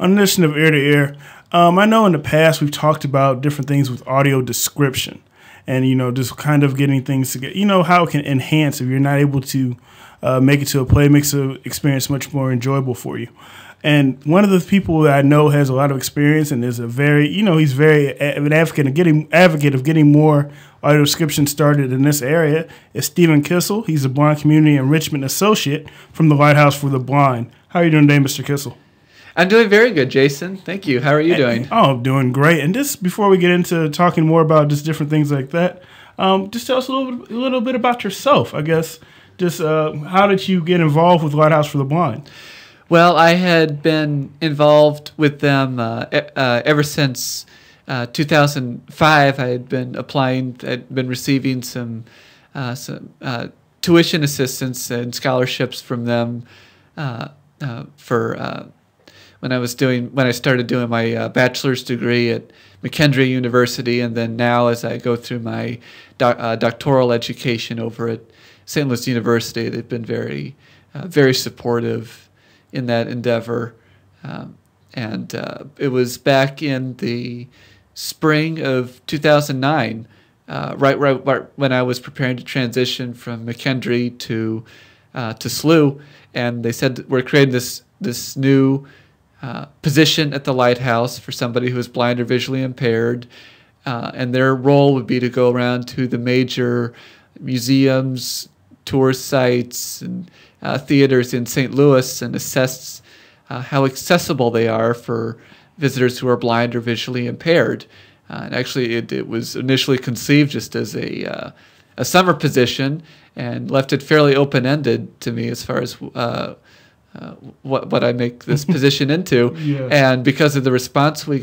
On this edition of Ear to Ear, I know in the past we've talked about different things with audio description and, just kind of getting things to get, how it can enhance if you're not able to make it to a play, makes the experience much more enjoyable for you. And one of the people that I know has a lot of experience and is a very, he's very an advocate of getting more audio description started in this area is Stephen Kissel. He's a blind community enrichment associate from the Lighthouse for the Blind. How are you doing today, Mr. Kissel? I'm doing very good, Jason. Thank you. How are you doing? Oh, I'm doing great. And just before we get into talking more about just different things like that, just tell us a little bit about yourself, I guess. Just how did you get involved with Lighthouse for the Blind? Well, I had been involved with them ever since 2005. I had been applying, I'd been receiving some tuition assistance and scholarships from them for when I started doing my bachelor's degree at McKendree University, and then now as I go through my doctoral education over at St. Louis University, they've been very, very supportive in that endeavor. And it was back in the spring of 2009, right when I was preparing to transition from McKendree to SLU, and they said we're creating this new position at the Lighthouse for somebody who is blind or visually impaired, and their role would be to go around to the major museums, tourist sites, and theaters in St. Louis and assess how accessible they are for visitors who are blind or visually impaired. And actually, it was initially conceived just as a summer position and left it fairly open-ended to me as far as what I make this position into. Yes. And because of the response we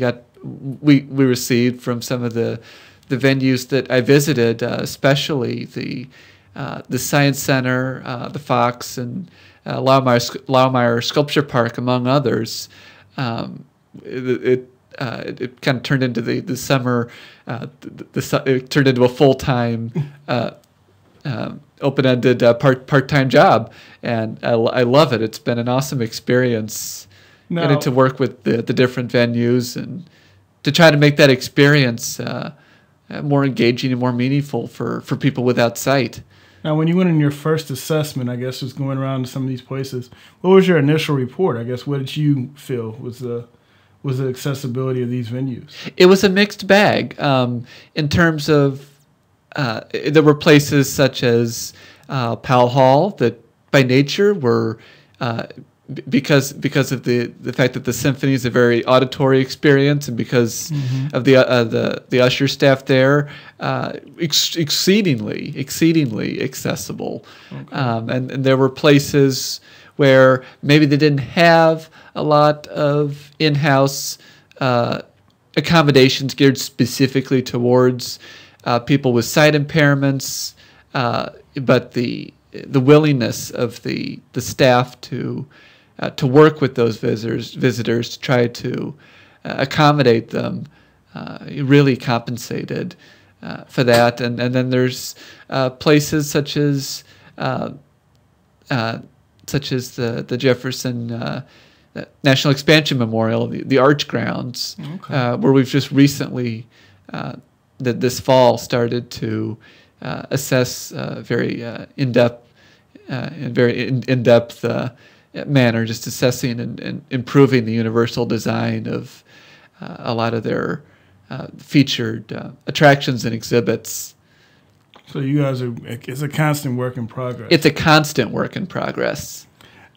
received from some of the venues that I visited, especially the Science Center, the Fox, and Laumeyer Sculpture Park, among others, it kind of turned into the summer. It turned into a full-time, open-ended part-time job, and I love it. It's been an awesome experience getting to work with the different venues and to try to make that experience more engaging and more meaningful for people without sight. Now, when you went in your first assessment, I guess, was going around to some of these places, what was your initial report? I guess, what did you feel was the accessibility of these venues? It was a mixed bag in terms of there were places such as Powell Hall that by nature were because of the fact that the symphony is a very auditory experience, and because of the usher staff there, exceedingly accessible. Okay. And there were places where maybe they didn't have a lot of in-house accommodations geared specifically towards people with sight impairments, but the willingness of the staff to work with those visitors to try to accommodate them really compensated for that. And then there's places such as the Jefferson National Expansion Memorial, the Arch Grounds, okay, where we've just recently this fall started to assess very in-depth manner, just assessing and improving the universal design of a lot of their featured attractions and exhibits. So you guys it's a constant work in progress. It's a constant work in progress.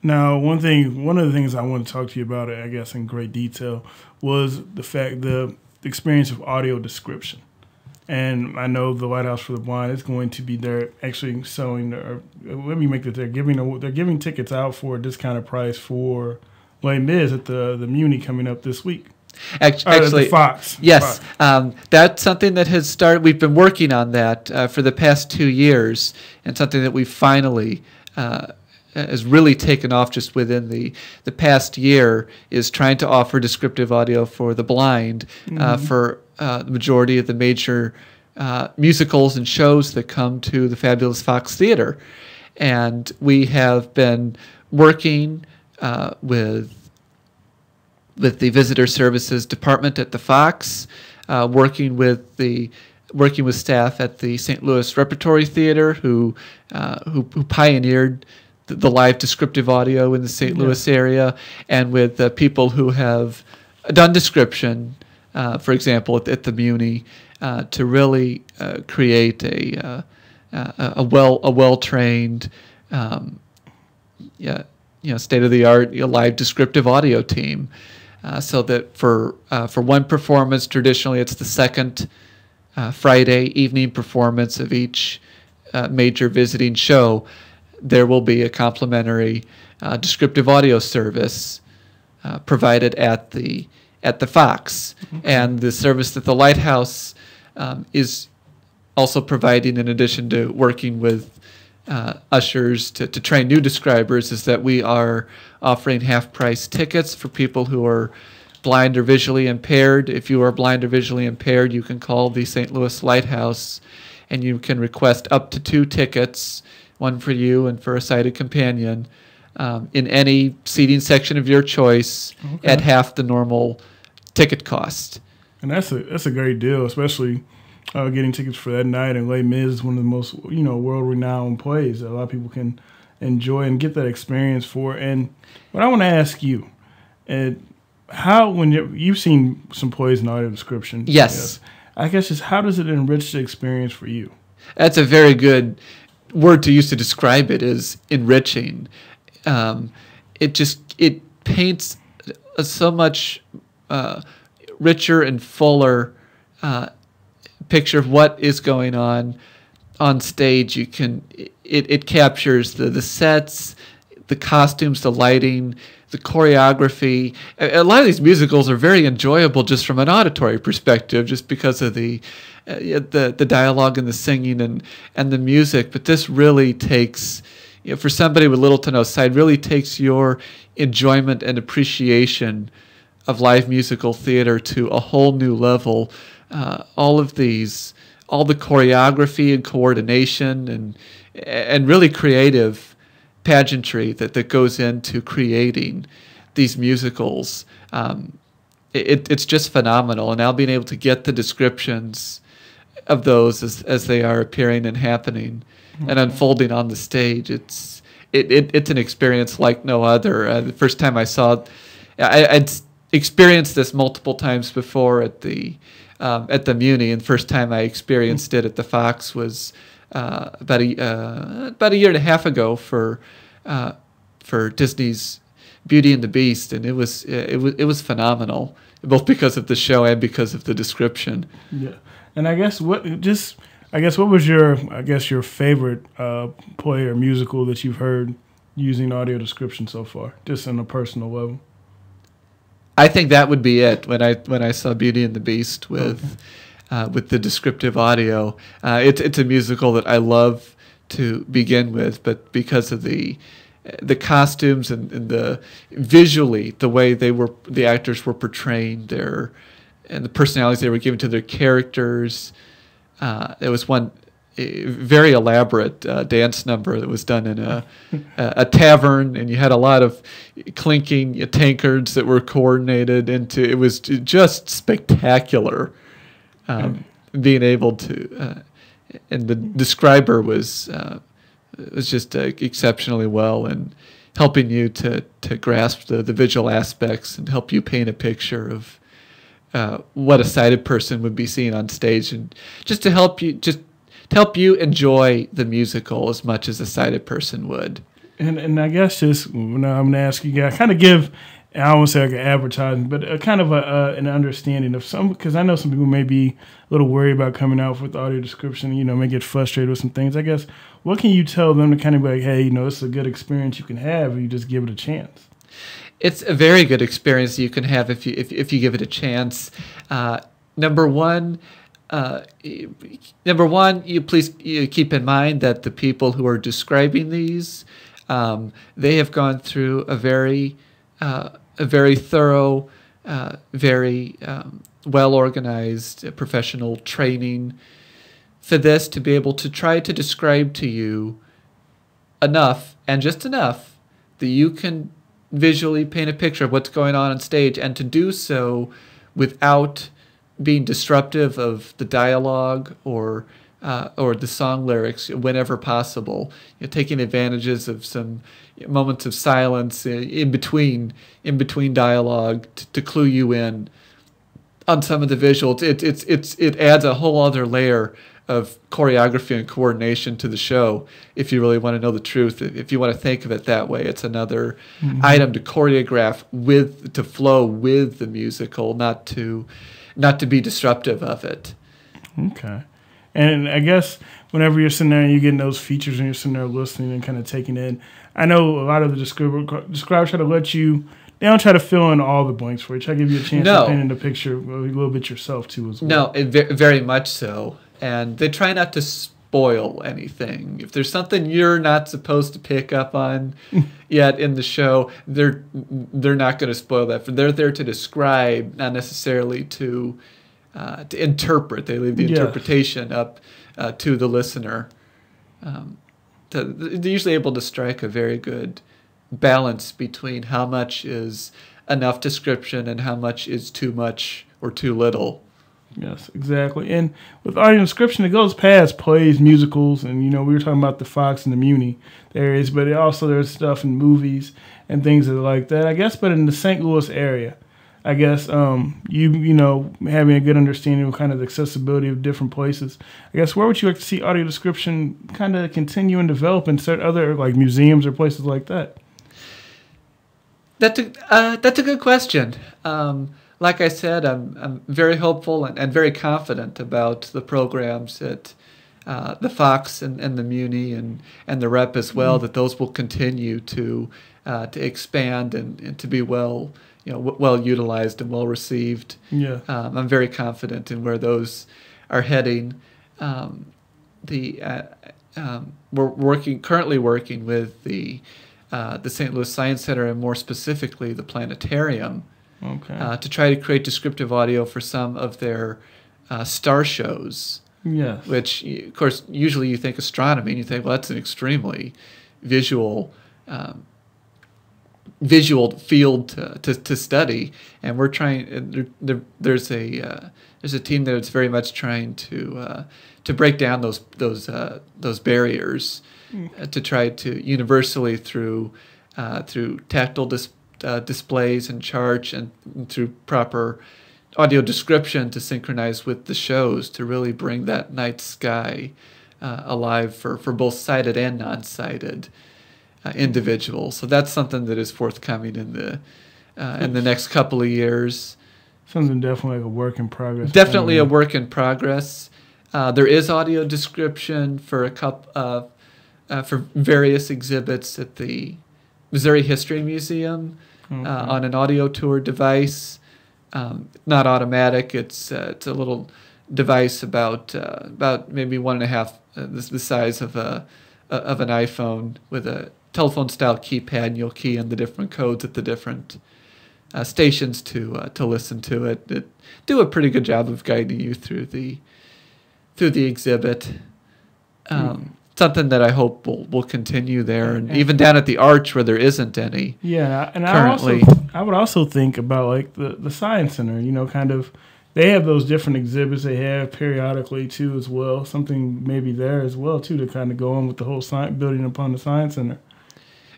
Now, one of the things I want to talk to you about, I guess, in great detail, was the experience of audio description. And I know the Lighthouse for the Blind is going to be there actually selling. Let me make that they're giving tickets out for a discounted price for Les Mis at the Muni coming up this week. Actually, the Fox. Yes, Fox. That's something that has started. We've been working on that for the past 2 years, and something that we finally has really taken off just within the past year is trying to offer descriptive audio for the blind for the majority of the major musicals and shows that come to the fabulous Fox Theater. And we have been working with with the visitor services department at the Fox, working with staff at the St. Louis Repertory Theater who pioneered the live descriptive audio in the St. Louis area, and with people who have done description, for example, at the Muni, to really create a well-trained, state-of-the-art live descriptive audio team. So that for one performance, traditionally it's the second Friday evening performance of each major visiting show, there will be a complimentary descriptive audio service provided at the Fox. And the service that the Lighthouse is also providing, in addition to working with ushers to train new describers, is that we are offering half-price tickets for people who are blind or visually impaired. If you are blind or visually impaired, you can call the St. Louis Lighthouse and you can request up to 2 tickets, one for you and for a sighted companion, in any seating section of your choice at half the normal ticket cost. And that's a great deal, especially getting tickets for that night. And Les Mis is one of the most world-renowned plays that a lot of people can enjoy and get that experience for. And what I want to ask you, when you've seen some plays in audio description, yes, I guess just how does it enrich the experience for you? That's a very good word to use to describe it, is enriching. It paints a so much richer and fuller picture of what is going on stage. It captures the sets, the costumes, the lighting, the choreography. A lot of these musicals are very enjoyable just from an auditory perspective, just because of the dialogue and the singing and the music. But this really takes, for somebody with little to no sight, really takes your enjoyment and appreciation of live musical theater to a whole new level. All the choreography and coordination and really creative pageantry that goes into creating these musicals. It's just phenomenal. And now being able to get the descriptions of those as they are appearing and happening and unfolding on the stage, it's an experience like no other. The first time I saw it, I'd experienced this multiple times before at the Muni, and the first time I experienced it at the Fox was about a year and a half ago for Disney's Beauty and the Beast, and it was phenomenal, both because of the show and because of the description. Yeah, and I guess what was your favorite play or musical that you've heard using audio description so far, just on a personal level? I think that would be it. When I saw Beauty and the Beast with the descriptive audio, it's a musical that I love to begin with, but because of the costumes and the visually the way the actors were portraying and the personalities they were giving to their characters, there was one very elaborate dance number that was done in a tavern, and you had a lot of clinking tankards that were coordinated into. It was just spectacular. Being able to, and the describer was just exceptionally well, and helping you to grasp the visual aspects and help you paint a picture of what a sighted person would be seeing on stage, and just to help you enjoy the musical as much as a sighted person would. And I guess just now I'm going to ask you guys, kind of give, I don't want to say like an advertisement, but a kind of an understanding of some, because I know some people may be a little worried about coming out with audio description, may get frustrated with some things. I guess, what can you tell them to kind of be like, hey, this is a good experience you can have if you just give it a chance? It's a very good experience you can have if you give it a chance. Number one, you please keep in mind that the people who are describing these, they have gone through a very thorough, very well-organized professional training for this, to be able to try to describe to you enough, and just enough, that you can visually paint a picture of what's going on stage, and to do so without being disruptive of the dialogue or the song lyrics whenever possible. Taking advantages of some moments of silence in between dialogue to clue you in on some of the visuals. It adds a whole other layer of choreography and coordination to the show. If you really want to know the truth, if you want to think of it that way, it's another item to choreograph to flow with the musical, not to be disruptive of it. Okay. And I guess whenever you're sitting there and you're getting those features and you're sitting there listening and kind of taking in, I know a lot of the describers try to let you, they don't try to fill in all the blanks for you. Try to give you a chance to paint in the picture a little bit yourself too as well. No, very much so. And they try not to spoil anything. If there's something you're not supposed to pick up on yet in the show, they're not going to spoil that. They're there to describe, not necessarily to interpret. They leave the interpretation up to the listener. They're usually able to strike a very good balance between how much is enough description and how much is too much or too little. Yes, exactly. And with audio description, it goes past plays, musicals, and we were talking about the Fox and the Muni areas, but there's stuff in movies and things like that. I guess, but in the St. Louis area, I guess having a good understanding of kind of the accessibility of different places. I guess where would you like to see audio description kind of continue and develop in certain other like museums or places like that? That's a good question. Like I said, I'm very hopeful and very confident about the programs at the Fox and the Muni and the Rep as well, that those will continue to expand and to be well utilized and well received. Yeah. I'm very confident in where those are heading. We're currently working with the St. Louis Science Center, and more specifically the planetarium. Okay. To try to create descriptive audio for some of their star shows. Yes. Which, of course, usually you think astronomy, and you think, well, that's an extremely visual field to study. And we're trying. There's a team that's very much trying to break down those barriers, to try to universally through tactile displays and charts and through proper audio description to synchronize with the shows, to really bring that night sky alive for both sighted and non-sighted individuals. So that's something that is forthcoming in the next couple of years. Something definitely like a work in progress. Definitely a work in progress. There is audio description for for various exhibits at the Missouri History Museum. On an audio tour device, not automatic. It's a little device about maybe 1.5 the size of an iPhone, with a telephone style keypad, and you'll key in the different codes at the different stations to listen to it. It do a pretty good job of guiding you through the exhibit. Something that I hope will continue there, and even down at the Arch where there isn't any. Yeah, and currently. I would also think about like the Science Center. Kind of, they have those different exhibits they have periodically too as well. Something maybe there as well too to kind of go on with the whole building upon the Science Center.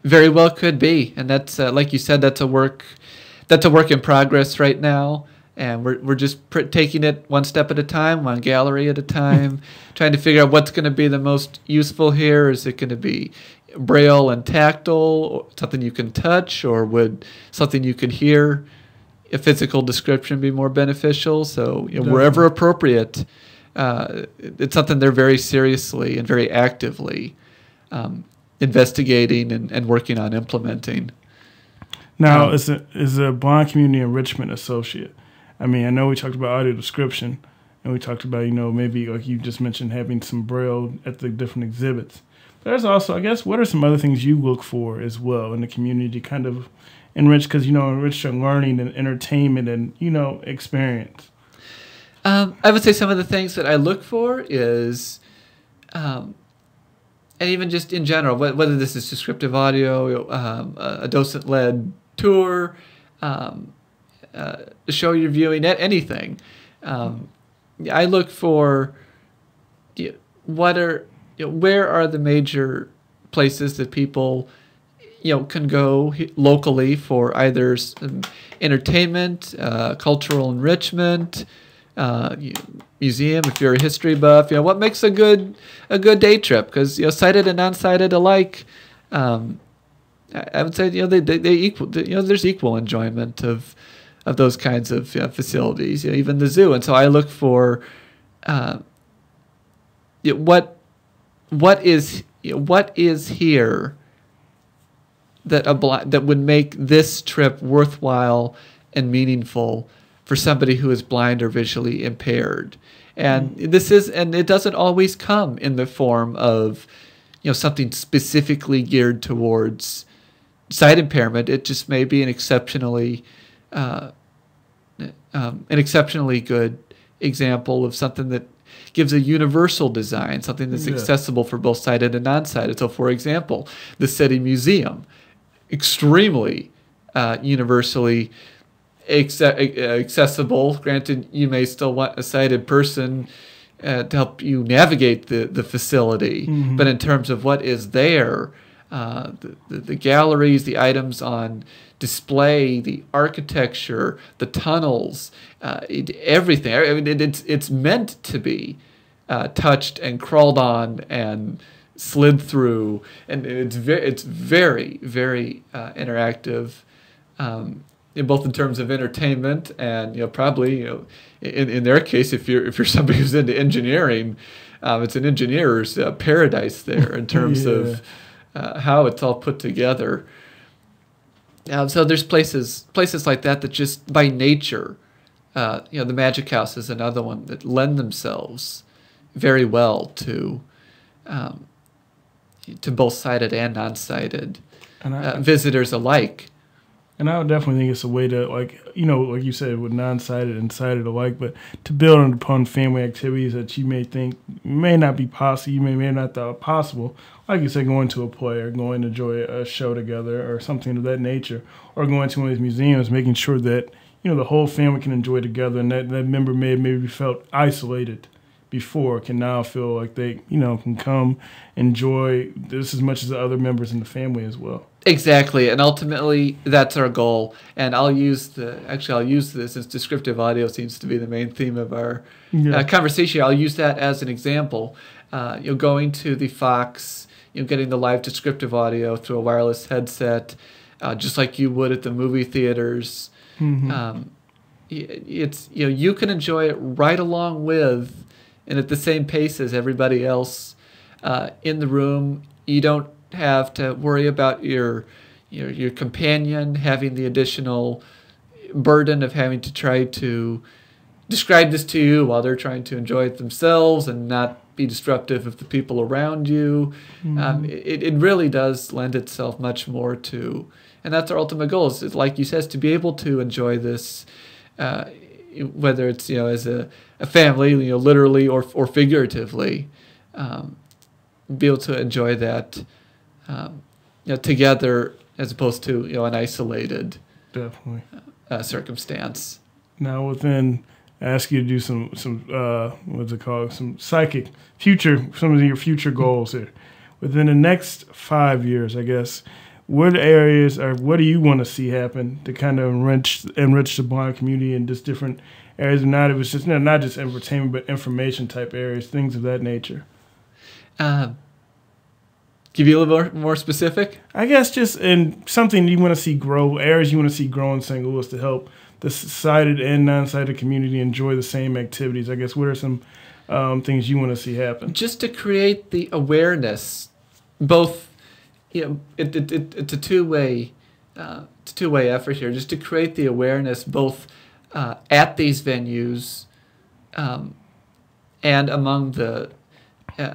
Very well could be, and that's like you said, that's a work in progress right now. And we're just taking it one step at a time, one gallery at a time, trying to figure out what's going to be the most useful here. Is it going to be braille and tactile, or something you can touch, or would something you could hear, a physical description, be more beneficial? So wherever appropriate, it's something they're very seriously and very actively investigating and working on implementing. Now, is a Blind Community Enrichment Associate. I mean, I know we talked about audio description, and we talked about, maybe like you just mentioned, having some braille at the different exhibits. But there's also, I guess, what are some other things you look for as well in the community, kind of enrich, because, enrich your learning and entertainment and, experience? I would say some of the things that I look for is, and even just in general, whether this is descriptive audio, a docent-led tour, show you're viewing, anything. I look for where are the major places that people can go locally for either entertainment, cultural enrichment, museum. If you're a history buff, what makes a good day trip? Because sighted and non-sighted alike, I would say they equal. There's equal enjoyment of those kinds of facilities. Even the zoo. And so I look for what is here that would make this trip worthwhile and meaningful for somebody who is blind or visually impaired. And it doesn't always come in the form of something specifically geared towards sight impairment. It just may be an exceptionally good example of something that gives a universal design, something that's accessible for both sighted and non-sighted. So, for example, the City Museum, extremely universally accessible. Granted, you may still want a sighted person to help you navigate the facility, but in terms of what is there, the galleries, the items on display, the architecture, the tunnels, everything. I mean, it's meant to be touched and crawled on and slid through, and it's very interactive, both in terms of entertainment and probably in their case, if you're somebody who's into engineering, it's an engineer's paradise there in terms of how it's all put together. So there's places like that just by nature, the Magic House is another one that lend themselves very well to both sighted and non-sighted visitors alike. And I would definitely think it's a way to, like you said, with non-sighted and sighted alike, but to build upon family activities that you may think may not be possible, you may not thought possible. Like you said, going to a play or going to enjoy a show together or something of that nature, or going to one of these museums, making sure that the whole family can enjoy together, and that member may have maybe felt isolated before can now feel like they can come enjoy this as much as the other members in the family as well. Exactly, and ultimately that's our goal. And I'll use this since descriptive audio seems to be the main theme of our conversation. I'll use that as an example. Going to the Fox, getting the live descriptive audio through a wireless headset, just like you would at the movie theaters. It's you can enjoy it right along with and at the same pace as everybody else in the room. You don't have to worry about your companion having the additional burden of having to try to describe this to you while they're trying to enjoy it themselves and not be disruptive of the people around you. It really does lend itself much more to, and that's our ultimate goal, is like you said, to be able to enjoy this, whether it's as a family, literally or figuratively, be able to enjoy that together as opposed to an isolated circumstance. Now, within, I ask you to do some what's it called? Some psychic some of your future goals here. Within the next 5 years, I guess, what areas or what do you want to see happen to kind of enrich the blind community in just different areas? Not it was just not just entertainment, but information type areas, things of that nature. Give you a little more specific? I guess just in something you want to see grow, areas you want to see grow in St. Louis to help the sighted and non-sighted community enjoy the same activities. I guess what are some things you want to see happen? Just to create the awareness, both, it's a two-way effort here. Just to create the awareness both at these venues and among the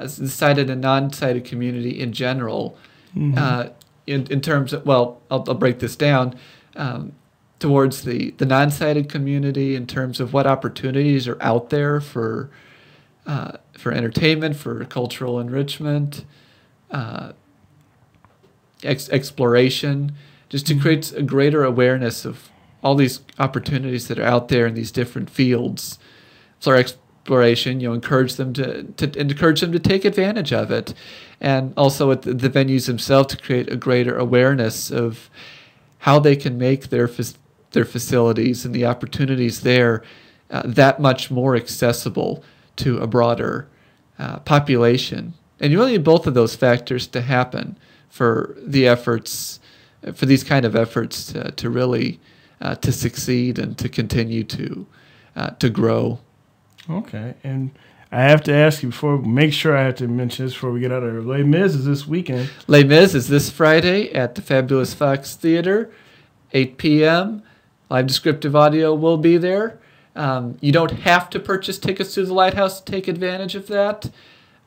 sighted and non-sighted community in general. In terms of, I'll break this down. Towards the non-sighted community in terms of what opportunities are out there for entertainment, for cultural enrichment, exploration, just to create a greater awareness of all these opportunities that are out there in these different fields for exploration. Encourage them to take advantage of it, and also at the venues themselves to create a greater awareness of how they can make their facilities and the opportunities there that much more accessible to a broader population. And you really need both of those factors to happen for these kind of efforts to really to succeed and to continue to grow. Okay, and I have to ask you make sure I have to mention this before we get out of here. Les Mis is this weekend. Les Mis is this Friday at the Fabulous Fox Theater, 8 p.m. Live descriptive audio will be there. You don't have to purchase tickets to the Lighthouse to take advantage of that,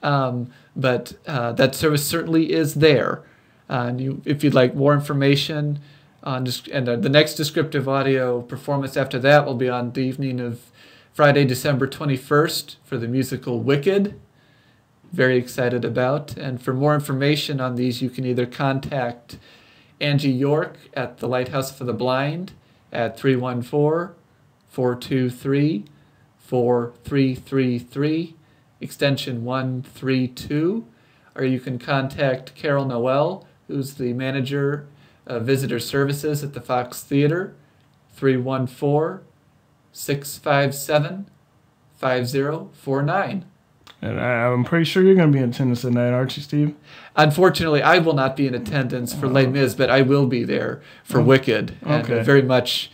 but that service certainly is there. And if you'd like more information on the next descriptive audio performance after that will be on the evening of Friday, December 21st for the musical Wicked. Very excited about. And for more information on these, you can either contact Angie York at the Lighthouse for the Blind at 314-423-4333, extension 132. Or you can contact Carol Noel, who's the manager of visitor services at the Fox Theater, 314-657-5049. And I'm pretty sure you're going to be in attendance tonight, aren't you, Steve? Unfortunately, I will not be in attendance for Les Mis, but I will be there for Wicked. And very much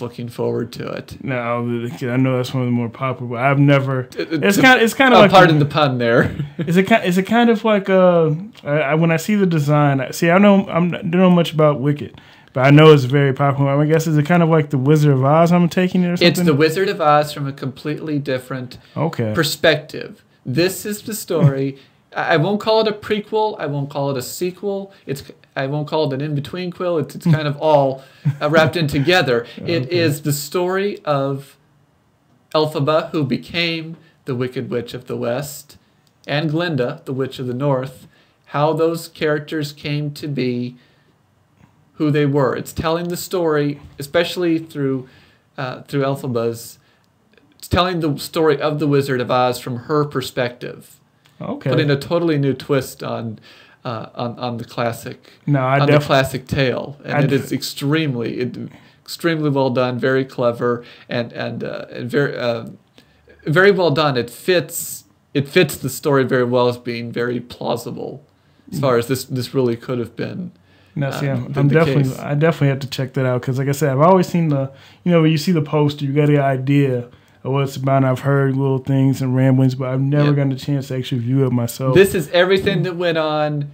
looking forward to it. Now, I know that's one of the more popular, but I've never. It's kind of like. Pardon the pun there. Is it kind of like when I see the design? I don't know much about Wicked, but I know it's very popular. I guess is it kind of like the Wizard of Oz? I'm taking it or something. It's the Wizard of Oz from a completely different perspective. This is the story. I won't call it a prequel. I won't call it a sequel. I won't call it an in-between quill. It's kind of all wrapped in together. It is the story of Elphaba, who became the Wicked Witch of the West, and Glinda, the Witch of the North, how those characters came to be who they were. It's telling the story, especially through Elphaba's. It's telling the story of the Wizard of Oz from her perspective. Okay. Putting a totally new twist on the classic the classic tale, and it is extremely well done, very clever, and very well done. It fits the story very well as being very plausible, as far as this really could have been. Now, see, I definitely have to check that out because, like I said, I've always seen when you see the poster, you get the idea of what it's about. And I've heard little things and ramblings, but I've never gotten a chance to actually view it myself. This is everything that went on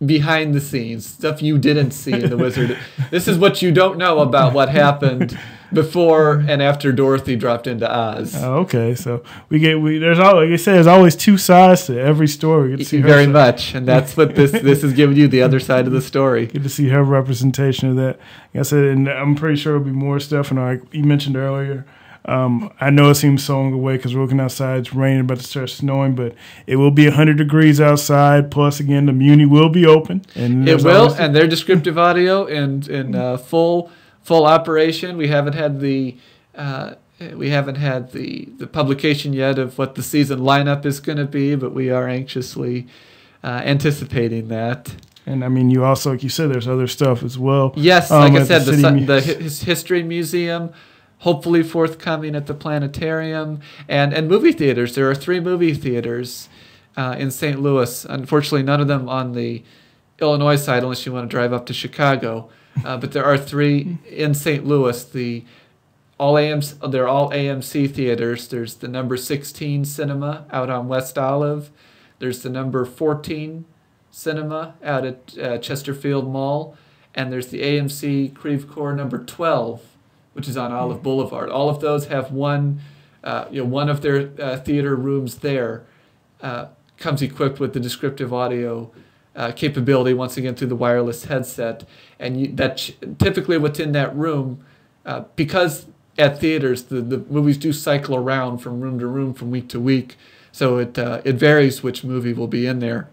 behind the scenes, stuff you didn't see in The Wizard. This is what you don't know about what happened before and after Dorothy dropped into Oz. Oh, okay, so there's like I said, there's always two sides to every story. We get to see very much, and that's what this is giving you, the other side of the story. Get to see her representation of that. Like I said, and I'm pretty sure there'll be more stuff. And like you mentioned earlier, I know it seems so long away because we're looking outside. It's raining, about to start snowing, but it will be 100 degrees outside. Plus, again, the Muni will be open. And it will, and their descriptive audio in full operation. We haven't had the publication yet of what the season lineup is going to be, but we are anxiously anticipating that. And I mean, you also, like you said, there's other stuff as well. Yes, like I said, the History Museum. Hopefully forthcoming at the planetarium and movie theaters. There are 3 movie theaters in St. Louis. Unfortunately, none of them on the Illinois side, unless you want to drive up to Chicago. But there are 3 in St. Louis. They're all AMC theaters. There's the number 16 Cinema out on West Olive. There's the number 14 Cinema out at Chesterfield Mall, and there's the AMC Creve Coeur number 12. Which is on Olive Boulevard. All of those have one of their theater rooms there comes equipped with the descriptive audio capability, once again through the wireless headset. And typically what's in that room, because at theaters the movies do cycle around from room to room from week to week, so it varies which movie will be in there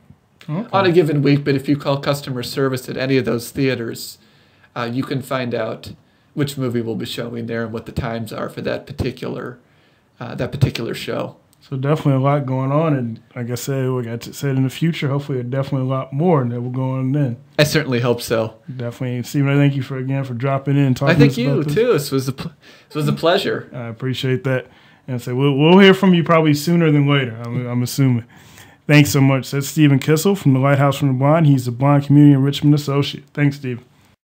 on a given week. But if you call customer service at any of those theaters, you can find out which movie we'll be showing there and what the times are for that particular show. So definitely a lot going on, and like I said, we got to said in the future, hopefully definitely a lot more that will go on then. I certainly hope so. Definitely, Stephen. I thank you for dropping in and talking. I thank to us about you this. too. This was a pleasure. I appreciate that, and so we'll hear from you probably sooner than later. I'm assuming. Thanks so much. That's Stephen Kissel from the Lighthouse from the Blind. He's the Blind Community Enrichment Associate. Thanks, Stephen.